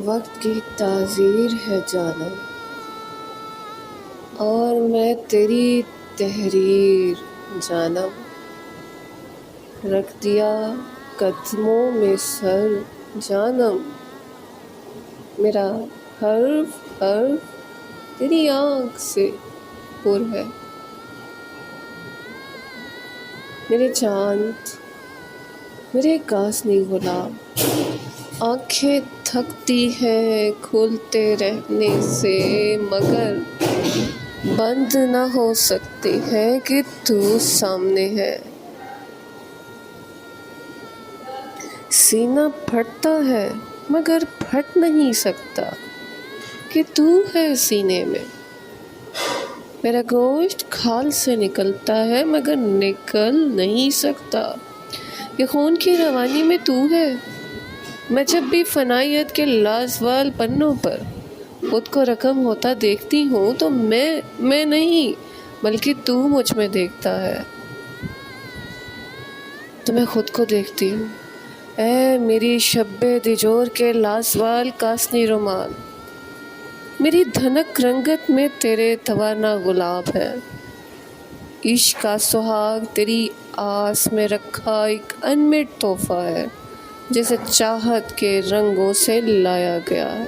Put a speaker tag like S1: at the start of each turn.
S1: وقت کی تعزیر ہے جانم، اور میں تیری تحریر جانم۔ رکھ دیا قدموں میں سر جانم، میرا حرف حرف تیری آنکھ سے پر ہے۔ میرے چاند، میرے کاسنی گلاب، آنکھیں تھکتی ہیں کھولتے رہنے سے، مگر بند نہ ہو سکتی ہے کہ تو سامنے ہے۔ سینہ پھٹتا ہے مگر پھٹ نہیں سکتا کہ تو ہے سینے میں۔ میرا گوشت کھال سے نکلتا ہے مگر نکل نہیں سکتا کہ خون کی روانی میں تو ہے۔ میں جب بھی فنائیت کے لازوال پنوں پر خود کو رقم ہوتا دیکھتی ہوں تو میں نہیں بلکہ تو مجھ میں دیکھتا ہے۔ تو میں خود کو دیکھتی ہوں، اے میری شب دجور کے لازوال کاسنی رومال، میری دھنک رنگت میں تیرے توانا گلاب ہے۔ عشق کا سہاگ تیری آس میں رکھا ایک انمٹ تحفہ ہے، جسے چاہت کے رنگوں سے لایا گیا ہے۔